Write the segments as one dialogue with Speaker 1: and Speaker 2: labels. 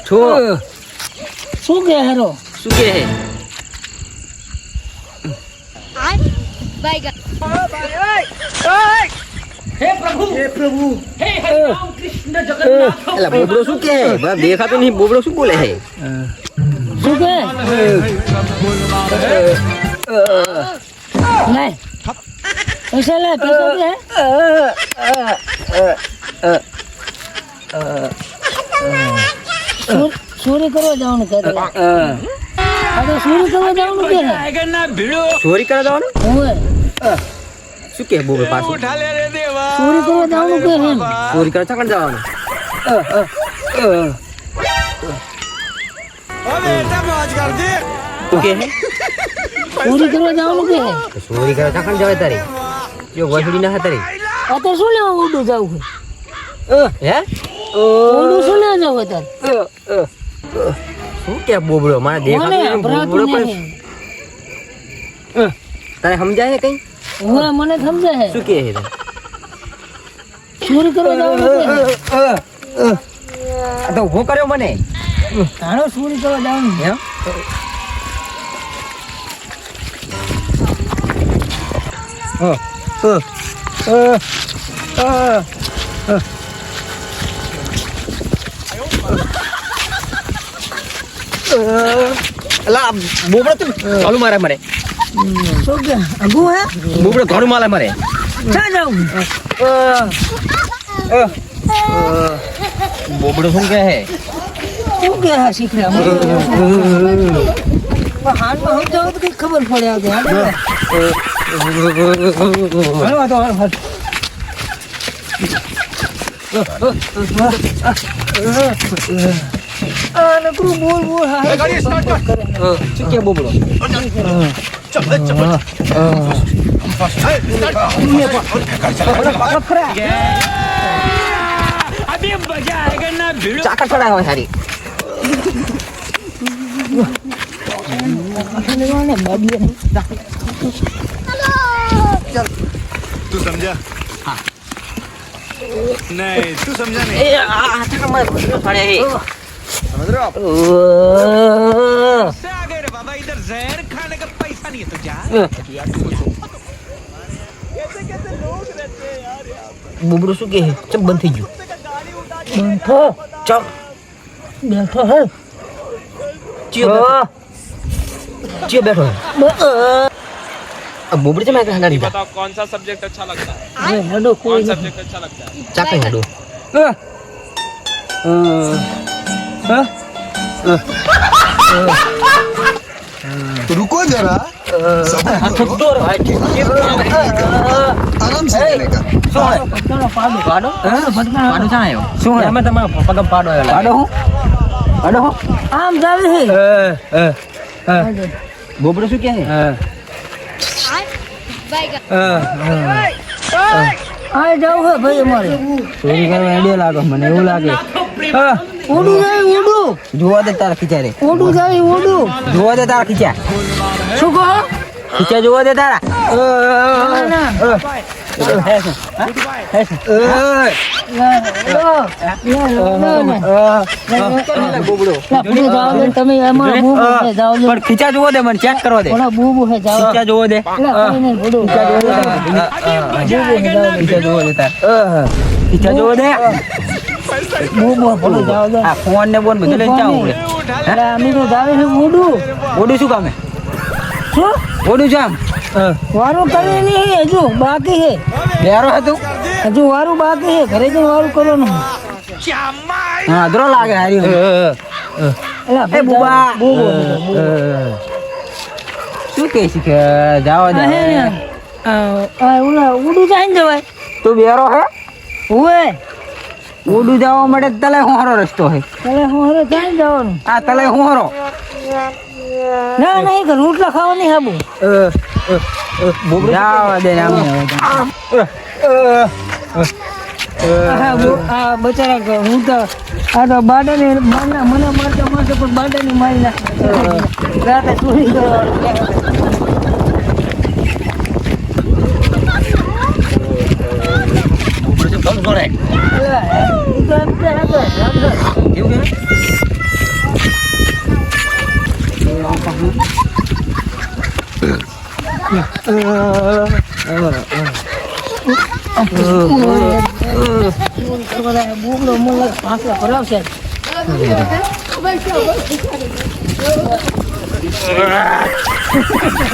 Speaker 1: છો
Speaker 2: શું કે હેરો
Speaker 1: શું કે હે એલા બોબડો શું કે હે દેખાતો નહીં બોબડો શું બોલે હે
Speaker 2: શું કે નહીં પૈસા લે પૈસા દે ચોરી કરવા જવાનું કે ચોરી કરવા જવાનું કે
Speaker 1: ચોરી કરવા જવાનું
Speaker 2: ઓય
Speaker 1: શું કે બોબડો પાછું
Speaker 2: ચોરી કરવા જવાનું કે એમ
Speaker 1: ચોરી કરવા ચાકણ જવાનું શું કે હે
Speaker 2: ચોરી કરવા જવાનું કે
Speaker 1: ચોરી કરવા ચાકણ જવાય તારી જો વસડી ના તારી
Speaker 2: અત્યારે શું લેવા ઉડું જવું
Speaker 1: હે
Speaker 2: ઉડું શું લેવા જવું અત્યારે
Speaker 1: શું કે બોબડો મારે દેખાતો બોબડો પણ તારે સમજાય કઈ
Speaker 2: ઓય મને સમજાય
Speaker 1: શું કે હે
Speaker 2: ચોરી કરવા જવાનું કે
Speaker 1: આ તો ઉભો કર્યો મને
Speaker 2: તારો ચોરી કરવા જવાનું
Speaker 1: હે બોબડો તું ઘણું મારે મને
Speaker 2: શું કે અગુ હે
Speaker 1: બોબડો ઘણું મારે મને
Speaker 2: ક્યાં જાઉં
Speaker 1: બોબડો શું કે હે
Speaker 2: શું કે હા શીખરા હાલમાં સમજાવો તો કઈ ખબર પડે આગળ બોલ બોલ
Speaker 1: શું કે બોબડો ચાકર ચડાય હોય સારી
Speaker 3: तू समझा हाँ नहीं तू समझा नहीं समझ रहे हो आप आ गए रे बाबा इधर जहर खाने का पैसा नहीं है तो जा कैसे लोग रहते हैं यार
Speaker 1: બોબડો શું કે ચમ બંધ થઈ ગયું
Speaker 2: બેઠો
Speaker 1: ચમ
Speaker 2: બેઠો હે
Speaker 1: ચિયો બેઠો अब बोबड़ी से मैं कहना नहीं
Speaker 4: बताओ कौन सा सब्जेक्ट अच्छा लगता है
Speaker 2: હેડો
Speaker 4: कौन
Speaker 2: કોઈ
Speaker 4: सब्जेक्ट अच्छा लगता है
Speaker 1: चाकरी हाडो
Speaker 3: रुको जरा आराम से चलेगा
Speaker 2: પટકાનો પાડો
Speaker 1: પાડો
Speaker 2: પટકાનો
Speaker 1: પાડો ક્યાં આવ્યો શું એમાં તમારા પગમ પાડો આવ્યો પાડો હું
Speaker 2: આમ જાવે હે
Speaker 1: બોબડો શું કહે
Speaker 2: આ જાવ હે ભાઈ અમારે
Speaker 1: ચોરી કરવા આઈડિયા લાગે મને એવું લાગે
Speaker 2: ઓડું જાય ઓડું
Speaker 1: જોવા દે તારા ખીચા રે
Speaker 2: ઓડું જાય ઓડું
Speaker 1: જોવા દે તારા ખીચા
Speaker 2: શું કહો
Speaker 1: ખીચા જોવા દે તારા બોબડો
Speaker 2: તમે એમાં બૂબુ હે જાવ
Speaker 1: પણ ખીચા જોવા દે મને ચેક કરવા દે
Speaker 2: થોડા બૂબુ હે જાવ
Speaker 1: ખીચા જોવા દે ખીચા જોવા દે તાર ખીચા જોવા દે
Speaker 2: બૂબુ પડે જાવ દે
Speaker 1: આ ફોન ને બોન બધું લઈને ચાવું
Speaker 2: અરે અમે તો જાવે છે ઓડું
Speaker 1: ઓડું શું કામે
Speaker 2: શું
Speaker 1: ઓડું જામ
Speaker 2: વારું કરે નહીં હજુ બાકી હે
Speaker 1: બેરો હતું
Speaker 2: હજુ વારું બાકી હે ઘરે જઈને વારું કરવાનું
Speaker 1: હા અધરો લાગે હારી એ બુબા શું કહે છે કે જાવા દે
Speaker 2: ઓલા ઉડું જાય ને જવાય
Speaker 1: તું બેરો હે
Speaker 2: ઓએ
Speaker 1: ઉડું જવા માટે તલે હોરો રસ્તો હે
Speaker 2: તલે હું હરે જાય જવાનું
Speaker 1: આ તલે હોરો
Speaker 2: ના નહીં કે રોટલા ખાવાની હાબુ
Speaker 1: જાવા દે ને
Speaker 2: આ બચારા કે હું તો આ તો બાડાને મને મારતા પણ બાડાને મારી નાખે રાતે ચોરી કરવાનું
Speaker 1: તોડે
Speaker 2: અલા, ઈ તો એમ કે હતો, રામ.
Speaker 1: કેવું કે
Speaker 2: બોગડો મને પાછળ ભરાવશે.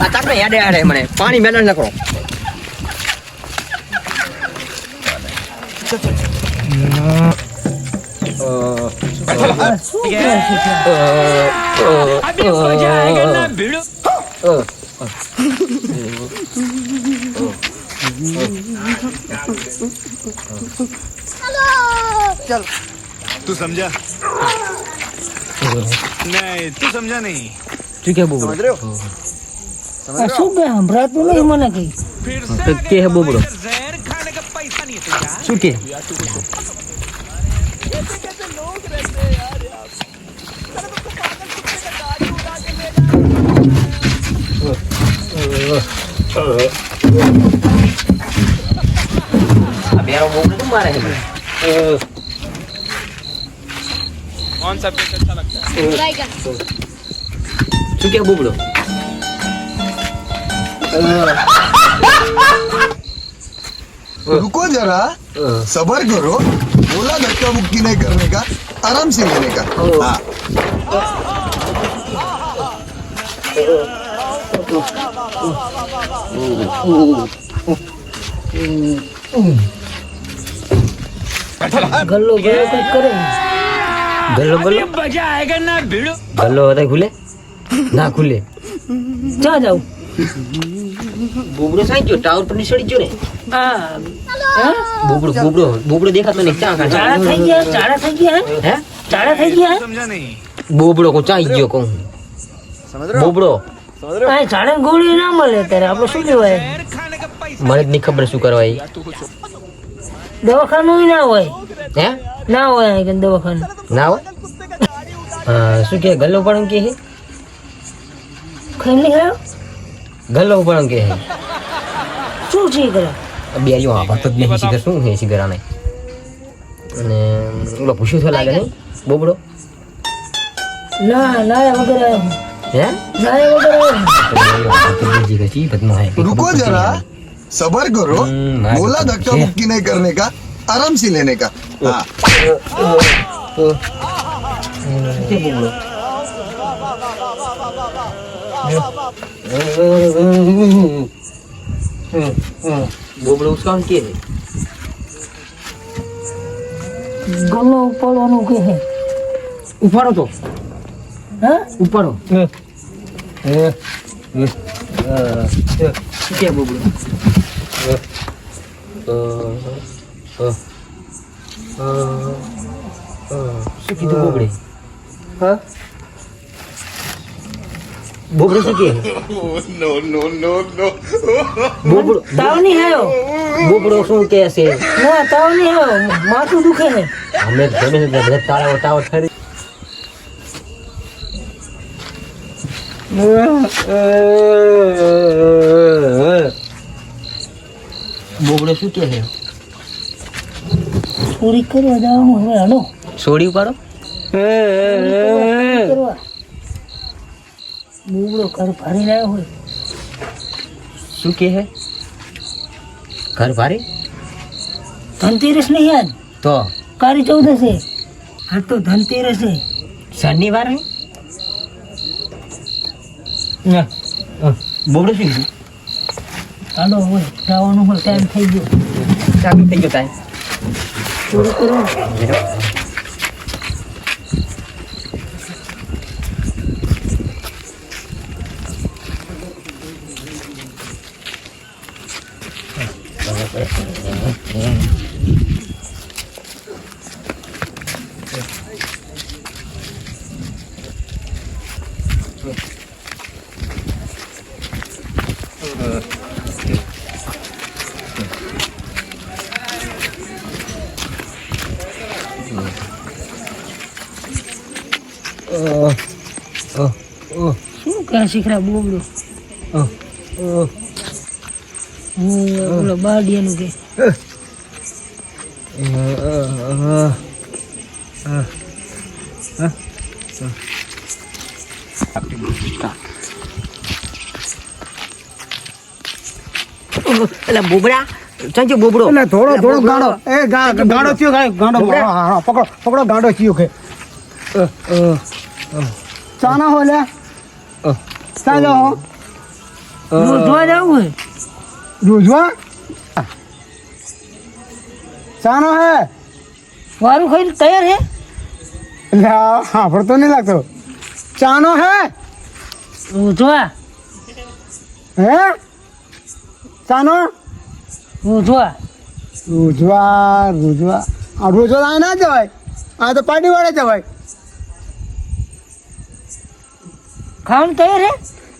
Speaker 1: આ તાકને યાડે આડે મને પાણી મેલણ ન કરો
Speaker 2: શું કહે છે?
Speaker 3: अभी मजा आएगा ना भिड़ो
Speaker 5: चल तू समझा नहीं तू समझा नहीं
Speaker 1: શું કે બોબડો
Speaker 5: समझ रहे हो
Speaker 2: આ શું કે સંભળાતું નહીં મને કઈ.
Speaker 3: फिर
Speaker 1: तो
Speaker 3: से
Speaker 1: क्या है बोबड़ो?
Speaker 3: इधर जहर खाने का पैसा नहीं है तुझे
Speaker 1: શું કે આ બેરો બોબડો કેમ મારે છે
Speaker 4: कौन सब्जेक्ट अच्छा लगता है?
Speaker 1: શું કે બોબડો
Speaker 3: रुको जरा सबर करो बोला धक्का मुक्की नहीं करने का आराम से लेने का हाँ
Speaker 2: ગલ્લો ગલ્લો કઈ કરે.
Speaker 1: ગલ્લો ગલ્લો
Speaker 3: मजा आएगा ना भिड़ो
Speaker 1: ગલ્લો હતા ખુલે ના ખુલે
Speaker 2: ક્યાં જાઉં?
Speaker 1: બોબડો સાઈ ગયો ટાવર પર નીચડી ગયો ને
Speaker 2: હા,
Speaker 1: બોબડો બોબડો બોબડો દેખાતો નહીં ચા કાઢ
Speaker 2: ચાળા થઈ ગયા, ચાળા થઈ ગયા,
Speaker 1: હે
Speaker 2: ચાળા થઈ ગયા.
Speaker 5: समझा नहीं
Speaker 1: બોબડો કો ચાઈ ગયો કહું
Speaker 5: समझ रहे हो
Speaker 1: બોબડો
Speaker 5: समझ रहे हो
Speaker 2: આ ચાળા ગોળી ના મળે ત્યારે આપણે શું કહેવાય?
Speaker 3: जहर खाने का पैसा
Speaker 1: મને જ નહીં ખબર શું કરવા એ
Speaker 2: દવાખાનું ના હોય,
Speaker 1: હે
Speaker 2: ના હોય અહીં કને દવાખાનું.
Speaker 1: ના હોય શું કે ગલ્લો પણ કે હે
Speaker 2: ખાઈ નહીં આવ્યો?
Speaker 1: ગલ્લો પણ કે હે
Speaker 2: શું છે કરે?
Speaker 1: બેરીઓ આ વાત જ નહીં શીખે શું હે શીખરાને અને ઓલો પૂછ્યું તો લાગે નહીં બોબડો
Speaker 2: ના ના વગર આવ્યો,
Speaker 1: હે
Speaker 2: ના વગર આવ્યો.
Speaker 3: रुको जरा सबर करो बोला धक्का मुक्की नहीं करने का आराम से लेने का हाँ
Speaker 1: બોબડો ઉસકાન કે હે
Speaker 2: ગલ્લો ઉપાડવાનું કે હે?
Speaker 1: ઉપાડો તો
Speaker 2: હા,
Speaker 1: ઉપાડો કે બોબડો શું કીધું બોબડે
Speaker 2: હા,
Speaker 1: બોબડો શું કે
Speaker 5: नो नो नो नो
Speaker 1: બોબડો
Speaker 2: તાવ નહીં આવ્યો?
Speaker 1: બોબડો શું કે છે
Speaker 2: ના તાવ નહીં આવ્યો, માથું દુખે છે.
Speaker 1: અમે ગમે તે બધા તાળો તાવ ઠરી બોબડો શું કે છે
Speaker 2: પૂરી કરવા જવાનું હવે હાલો.
Speaker 1: સોડી ઉપાડો
Speaker 2: કરવા બુબડો ઘર ભરીને આવ્યો હોય.
Speaker 1: શું કે છે ઘર ભારે
Speaker 2: ધનતેરસ નહીં યાદ,
Speaker 1: તો
Speaker 2: કાળી ચૌદસે. હા તો ધનતેરસ છે.
Speaker 1: શનિવાર નહીં બોબડો શું કીધું
Speaker 2: હાલો હોય જવાનું હોય, ટાઈમ થઈ ગયો.
Speaker 1: ચાલુ થઈ ગયો ટાઈમ
Speaker 2: પૂરું કરો. શું કહે શીખરા બોબડો? ઓલો બાડિયાનું કે
Speaker 1: એટલે બોબડા ચાંચો બોબડો
Speaker 2: એટલે થોડો ગાડો એ ગાડો થયો ગાડો હા પકડો ગાડો થયો કે ચાના હો લે ચા જાઓ રોજવા જાવું હે રોજવા ચાનો હે વારું ખાઈને તૈયાર હે એટલે હા પડતો નહીં લાગતો ચાનો હે રોજવા હે ચાનો રોજવા આ રોજવા આ ના જવાય આ તો પાર્ટી વાળે જવાય ખાવાનું તૈયાર હે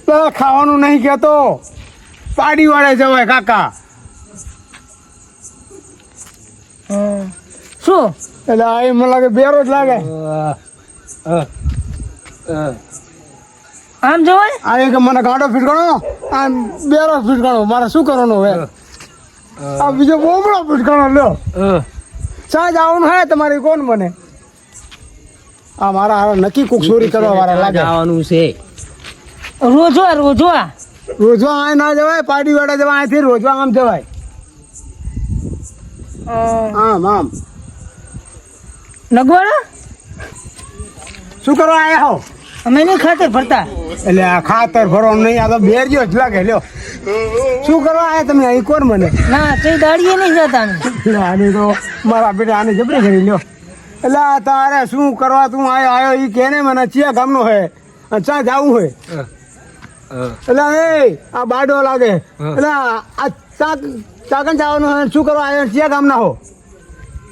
Speaker 2: તો ખાવાનું નહીં કહેતો પાર્ટી વાળે જવાય કાકા શું એટલે આ મને લાગે બેરો જ લાગે આમ જવાય આ એક મને ગાંડો ફીટ ગણો આમ બેરો ફીટ ગણો મારે શું કરવાનું હવે આ બીજો બોમડો ફીટ ગણો લ્યો ચા જવાનું હે તમારી કોણ મને આ મારા નક્કી કોક ચોરી કરવા વાળા લાગે
Speaker 1: આવવાનું છે
Speaker 2: રોજવા આ ના જવાય પાર્ટી વાળા જવાય અહીંથી રોજવા આમ જવાય આમ નગવાડા શું કરવા આયા હો અમે નહીં ખાતર ભરતા એટલે આ ખાતર ભરો નહીં આ તો બેરજો જ લાગે લ્યો શું કરવા આયા તમે અહીં કોણ મને ના તે દાડીએ નહીં જતા આની તો મારા બેટા આને જબરી કરી લ્યો એટલે તારે શું કરવા તું આવ્યો એ કે ને મને ચિયા ગામનો હે ચા જાવું હે એટલે એ આ બાડો લાગે એટલે આ ચાકન જવાનું હે શું કરવા આવ્યો ચિયા ગામના હો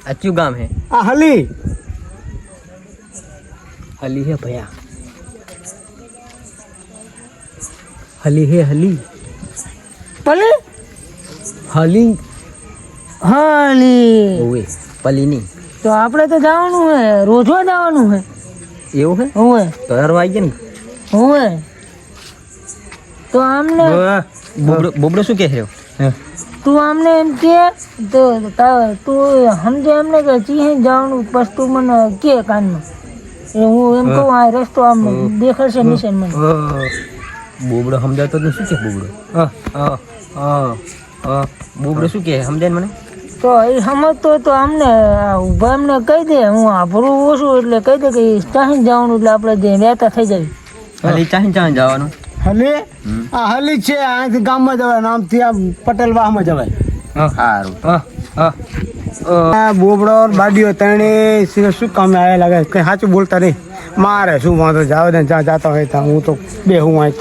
Speaker 1: અચ્યુ ગામ હે
Speaker 2: આ હલી
Speaker 1: હે ભૈયા હલી હે હલી
Speaker 2: પલી
Speaker 1: હલી
Speaker 2: હલી
Speaker 1: ઓવે પલીની
Speaker 2: તો આપણે તો જવાનું હે રોજવા જવાનું હે
Speaker 1: એવું હે
Speaker 2: હોવે
Speaker 1: તો હરવા આવી ગયા ને
Speaker 2: હોવે તો આમને
Speaker 1: બોબડો શું કહે છે
Speaker 2: તું આમને એમ કે તો તું સમજે એમને કે ચીહે જવાનું પછી તું મને કે કાનમાં એ હું એમ કહું આ રસ્તો આમ દેખાડશે નિશાન મને
Speaker 1: બોબડો સમજાતો જ શું કે બોબડો બોબડો શું કે સમજાય મને
Speaker 2: તો એ સમજતો તો આમને ઊભા એમને કહી દે હું આભરું ઓછું એટલે કહી દે કે ચાહી જવાનું એટલે આપણે જે વહેતા થઈ જાય
Speaker 1: હલી ચાહી જવાનું
Speaker 2: હલી આ હલી છે અહીંથી ગામમાં જવાય આમથી આ પટેલ વાહમાં જવાય
Speaker 1: સારું
Speaker 2: બોબડો બાડીઓ ત્રણે શું કામે આવ્યા લાગે કઈ સાચું બોલતા નહીં મારે શું વાંધો જાવ ને જ્યાં જતા હોય ત્યાં હું તો બે હું અહીં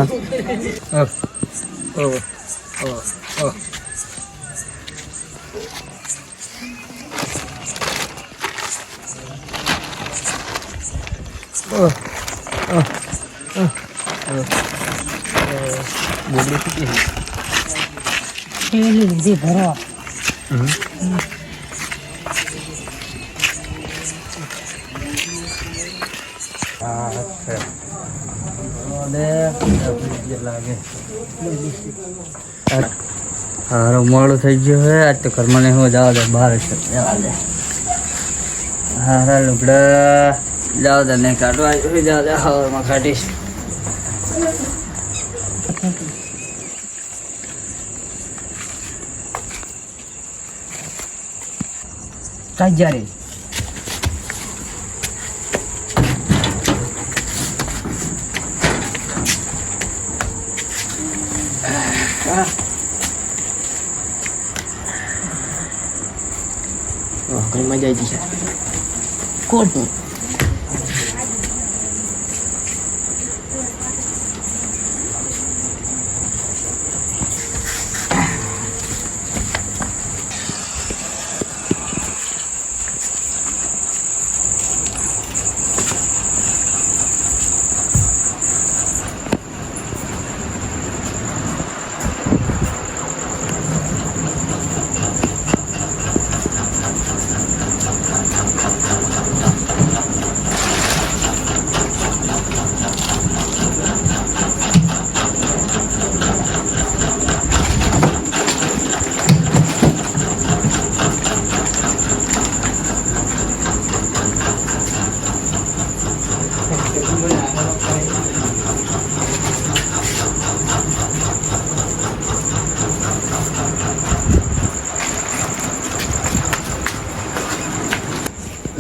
Speaker 1: બોબડો શું
Speaker 2: કે ભરવા
Speaker 1: હારો મોડું થઈ ગયું હે આજ તો ઘરમાં નહીં હું જવા દે બહાર હારા લુગડા જાવ દે નહીં કાઢવા જાવ દે હવામાં કાઢીશ કાજ્યા રે કઈ મજા આવી છે કોટની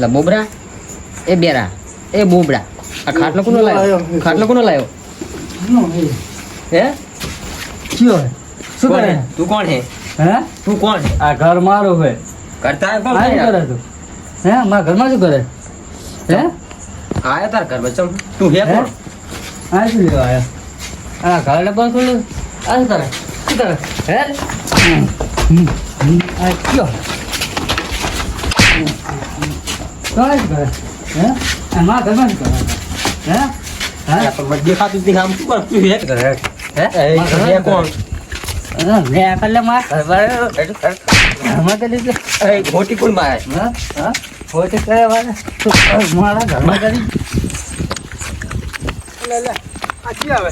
Speaker 1: લા બોબરા એ બેરા એ બોબડા આ ખાટલો કોનો લાયો હે
Speaker 2: કયો હે? શું કરે?
Speaker 1: તું કોણ હે
Speaker 2: હે?
Speaker 1: તું કોણ હે
Speaker 2: આ ઘર મારું હે.
Speaker 1: કરતા હે
Speaker 2: આ
Speaker 1: કોણ
Speaker 2: શું કરે તું? હે? મારા ઘરમાં શું કરે? હે?
Speaker 1: આયા તાર ઘર બચમ તું હે
Speaker 2: હે?
Speaker 1: કોણ
Speaker 2: આ શું લેવા આયા? આ ઘર ડબ્બા ખોલ્યું? આ શું કરે? શું કરે? હે? આ કયો? કોણ શું કરે? હે? આ મારા ઘરમાં શું કરે? હે? હે?
Speaker 1: પણ મને દેખાતું જ નહીં આમ શું કર તું હે કરે હે હે કોણ
Speaker 2: લે આ કલે માર ઘરમાં કરી દે.
Speaker 1: એ ખોટી કોણ મારે
Speaker 2: હા? હા? ખોટી કરે વાળા. તું મારા ઘરમાં કરી.
Speaker 4: આ કી આવે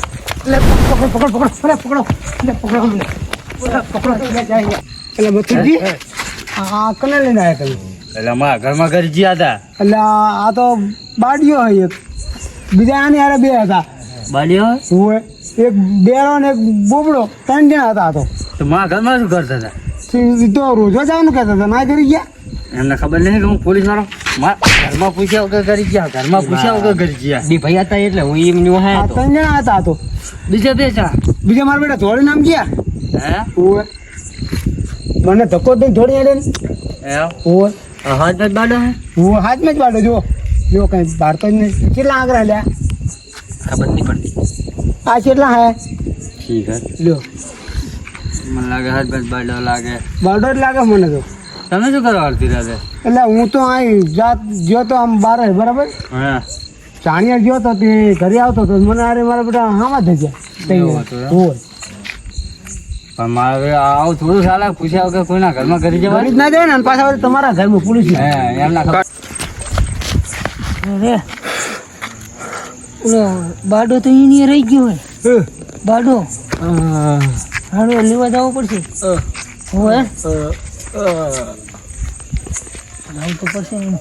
Speaker 2: લે પકડો. લે પકડો. લે જાય. એટલે બતુજી આ કને લઈને આવ્યા તમે?
Speaker 6: એટલે મારા ઘરમાં ઘર જ્યાં હતા
Speaker 2: એટલે આ તો બાડીઓ હોય એક બીજા આની હારે બે હતા.
Speaker 6: બાલીઓ
Speaker 2: હોય એક બેરો ને એક બોબડો 3 જણા હતા. આ
Speaker 6: તો મારા ઘરમાં શું કરતા હતા
Speaker 2: તો તો રોજો જવાનું કહેતા હતા ના કરી ગયા.
Speaker 6: એમને ખબર નહીં કે હું પોલીસ વાળો મારા ઘરમાં પૂછ્યા વગર કરી ગયા ઘરમાં પૂછ્યા વગર કરી ગયા
Speaker 1: દી ભાઈ હતા એટલે હું એમની
Speaker 2: આ
Speaker 1: વહાય
Speaker 2: 3 જણા હતા. આ તો
Speaker 6: બીજા બે ચા
Speaker 2: બીજા મારા બેટા થોડી નામ ગયા.
Speaker 6: હે
Speaker 2: હોય મને ધક્કો દઈને થોડી હેડે ને.
Speaker 6: એમ
Speaker 2: હોય
Speaker 1: હાથ જ બાડો હે
Speaker 2: હું હાથમાં જ બાડો જો કઈ બાળતો જ નહીં. કેટલા આંકડા લ્યા
Speaker 1: ખબર નહીં પડતી
Speaker 2: આ કેટલા હે
Speaker 6: ઠીક હે
Speaker 2: લ્યો
Speaker 6: મને લાગે હાથ બસ બાડો લાગે
Speaker 2: બારડો જ લાગે મને તો.
Speaker 6: તમે શું કરવા અડધી રાતે
Speaker 2: એટલે હું તો અહીં જાત ગયો તો આમ બાર બરાબર
Speaker 6: હા
Speaker 2: ચાણિયા ગયો તો તે ઘરે આવતો તો મને અરે મારા બેટા હામાં થઈ
Speaker 6: એવું
Speaker 2: ગયા.
Speaker 6: હતું એમ?
Speaker 2: હોય
Speaker 6: પણ મારે આવું થોડું ચાલે પૂછ્યા વગર કોઈના ઘરમાં કરી
Speaker 2: ઘરે
Speaker 6: જવાનું
Speaker 2: જ ના જાય ને અને પાછા વળી તમારા ઘરમાં પોલીસ
Speaker 6: હે એમના ખબર
Speaker 7: અરે ઓલો બાડો તો એની રહી ગયો હોય બાડો હાડો લેવા જવો પડશે હોય જવું તો પડશે ને.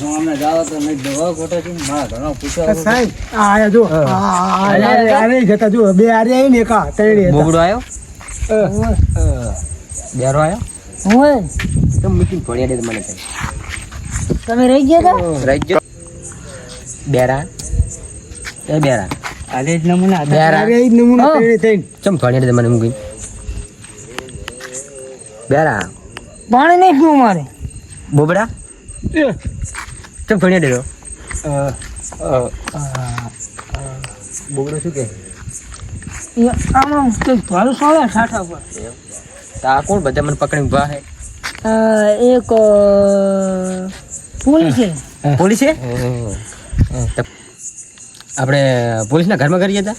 Speaker 6: હું અમને જાવ તો નહીં દવા ખોટા છે મારા ઘરમાં પૂછ્યા વગર
Speaker 2: સાહેબ આ આયા જો આરે જતા જો બે આરે આવી ને એક આ ત્રણે હતા.
Speaker 1: બોબડો આવ્યો બેરો આવ્યો
Speaker 7: હોય
Speaker 1: તો મૂકીને ભણ્યા દે મને કઈ
Speaker 7: તમે રહી ગયા હતા
Speaker 1: રાજ્ય બેરા એ બેરા
Speaker 6: આજે જ નમૂના હતા
Speaker 1: બેરા
Speaker 2: આરે ઈ જ નમૂના
Speaker 7: હા.
Speaker 2: ત્રણે થઈને.
Speaker 1: ચમ ભણ્યા દે મને મૂકીને બેરા
Speaker 7: પાણી નહીં પીવું મારે
Speaker 1: બોબડા ચમ ભણ્યા દેલો બોબડો શું કે
Speaker 7: આમાં કંઈક ભાડું સોળે ઠાઠા પર
Speaker 1: તો આ કોણ બધા મને પકડીને ઉભા હે
Speaker 7: એક પોલીસ છે
Speaker 1: પોલીસ છે આપણે પોલીસના ઘરમાં કરીએ હતા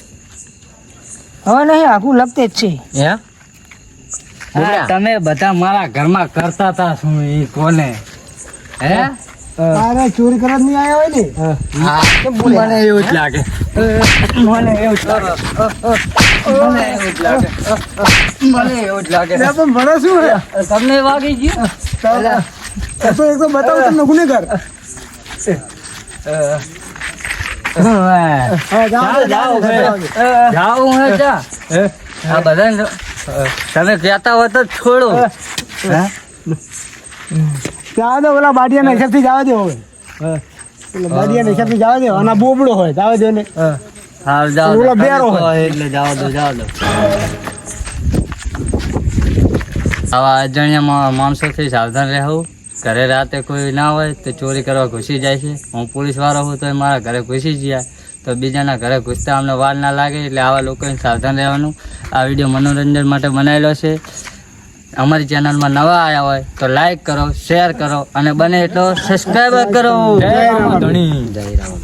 Speaker 7: હવે નહીં આખું લગતે જ છે
Speaker 1: હે
Speaker 6: હા,
Speaker 1: બોબડા
Speaker 6: તમે બધા મારા ઘરમાં કરતા હતા શું એ કોને હે
Speaker 2: આરે ચોરી કરવા જ નહીં આયા હોય ને.
Speaker 1: હા કેમ
Speaker 6: મને એવું જ લાગે મને એવું જ લાગે મને એવું જ લાગે
Speaker 2: લે પણ ભરો શું હે?
Speaker 6: તમને વાગી ગયું
Speaker 2: એ તો એક તો બતાવો તમને ગુનેગાર. હા જાઓ
Speaker 6: જાવું હે ચા આ બધા તમે કહેતા હો તો છોડો હે
Speaker 2: ત્યાં તો ઓલા બાડિયાના હિસાબથી જવા દો હવે. ઓલા બાડિયાના હિસાબથી જવા દો અને આ બોબડો હોય જવા દો ને.
Speaker 6: હા જાઓ
Speaker 2: ઓલો બેરો હોય.
Speaker 6: એટલે જાઓ દો આવા અજાણ્યા માણસોથી સાવધાન રહેવું ઘરે રાતે કોઈ ના હોય તો ચોરી કરવા ઘૂસી જાય છે હું પોલીસ વાળો હું તો મારા ઘરે ઘૂસી ગયા તો બીજાના ઘરે ઘૂસતા અમને વાર ના લાગે એટલે આવા લોકોને સાવધાન રહેવાનું આ વિડીયો મનોરંજન માટે બનાવેલો છે અમારી ચેનલમાં નવા આવ્યા હોય તો લાઈક કરો શેર કરો અને બને એટલો સબસ્ક્રાઈબ કરો
Speaker 2: જય રામ.
Speaker 1: જય રામ